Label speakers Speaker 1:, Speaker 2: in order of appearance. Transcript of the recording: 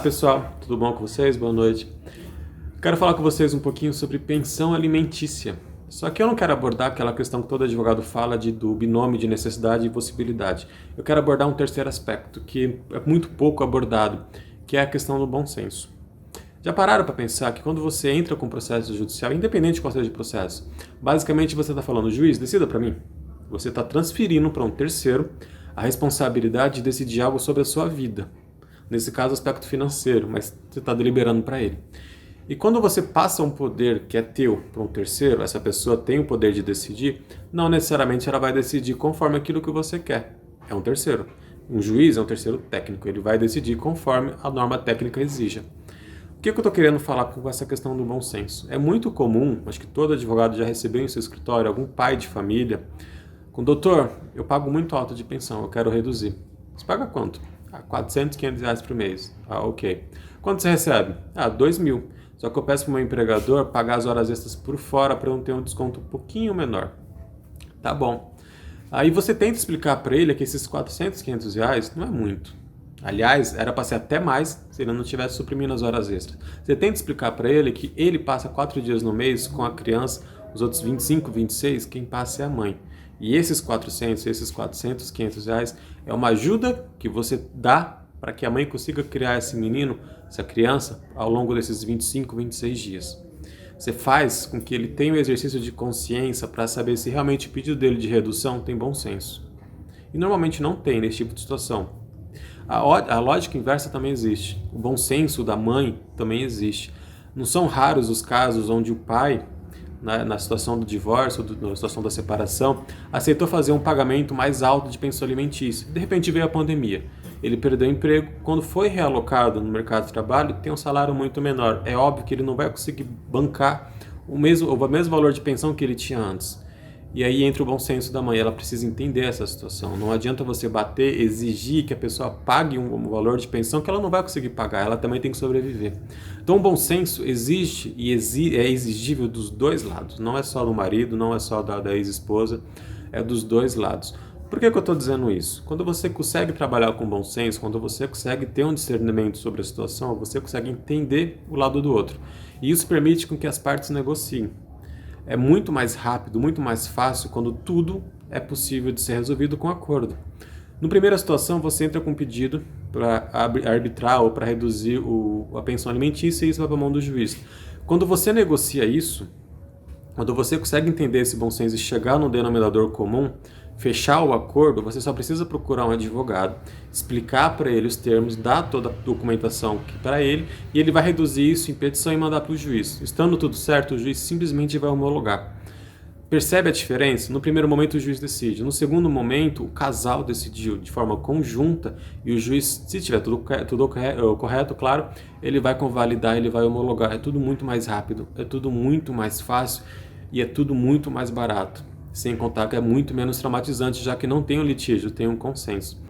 Speaker 1: pessoal, tudo bom com vocês? Boa noite. Quero falar com vocês um pouquinho sobre pensão alimentícia. Só que eu não quero abordar aquela questão que todo advogado fala do binômio de necessidade e possibilidade. Eu quero abordar um terceiro aspecto, que é muito pouco abordado, que é a questão do bom senso. Já pararam para pensar que quando você entra com processo judicial, independente de qual seja o processo, basicamente você está falando, juiz, decida para mim. Você está transferindo para um terceiro a responsabilidade de decidir algo sobre a sua vida. Nesse caso, aspecto financeiro, mas você está deliberando para ele. E quando você passa um poder que é teu para um terceiro, essa pessoa tem o poder de decidir, não necessariamente ela vai decidir conforme aquilo que você quer. É um terceiro. Um juiz é um terceiro técnico, ele vai decidir conforme a norma técnica exija. O que eu estou querendo falar com essa questão do bom senso? É muito comum, acho que todo advogado já recebeu em seu escritório, algum pai de família, com doutor, eu pago muito alto de pensão, eu quero reduzir. Você paga quanto? 400, 500 reais por mês. Ok. Quanto você recebe? 2.000. Só que eu peço para o meu empregador pagar as horas extras por fora para eu não ter um desconto um pouquinho menor. Tá bom. Aí você tenta explicar para ele que esses 400, 500 reais não é muito. Aliás, era para ser até mais se ele não tivesse suprimindo as horas extras. Você tenta explicar para ele que ele passa 4 dias no mês com a criança, os outros 25, 26, quem passa é a mãe. E esses 400, 500 reais é uma ajuda que você dá para que a mãe consiga criar esse menino, essa criança, ao longo desses 25, 26 dias. Você faz com que ele tenha um exercício de consciência para saber se realmente o pedido dele de redução tem bom senso. E normalmente não tem nesse tipo de situação. A lógica inversa também existe. O bom senso da mãe também existe. Não são raros os casos onde o pai, na situação do divórcio, na situação da separação, aceitou fazer um pagamento mais alto de pensão alimentícia. De repente veio a pandemia. Ele perdeu o emprego. Quando foi realocado no mercado de trabalho, tem um salário muito menor. É óbvio que ele não vai conseguir bancar o mesmo valor de pensão que ele tinha antes. E aí entra o bom senso da mãe. Ela precisa entender essa situação. Não adianta você bater, exigir que a pessoa pague um valor de pensão que ela não vai conseguir pagar. Ela também tem que sobreviver. Então o bom senso existe e é exigível dos dois lados. Não é só do marido, não é só da ex-esposa. É dos dois lados. Por que eu estou dizendo isso? Quando você consegue trabalhar com bom senso, quando você consegue ter um discernimento sobre a situação, você consegue entender o lado do outro. E isso permite com que as partes negociem. É muito mais rápido, muito mais fácil quando tudo é possível de ser resolvido com acordo. Na primeira situação, você entra com um pedido para arbitrar ou para reduzir a pensão alimentícia e isso vai para a mão do juiz. Quando você negocia isso, quando você consegue entender esse bom senso e chegar no denominador comum, fechar o acordo, você só precisa procurar um advogado, explicar para ele os termos, dar toda a documentação para ele e ele vai reduzir isso em petição e mandar para o juiz. Estando tudo certo, o juiz simplesmente vai homologar. Percebe a diferença? No primeiro momento o juiz decide, no segundo momento o casal decidiu de forma conjunta e o juiz, se tiver tudo correto, claro, ele vai convalidar, ele vai homologar. É tudo muito mais rápido, é tudo muito mais fácil e é tudo muito mais barato. Sem contar que é muito menos traumatizante, já que não tem um litígio, tem um consenso.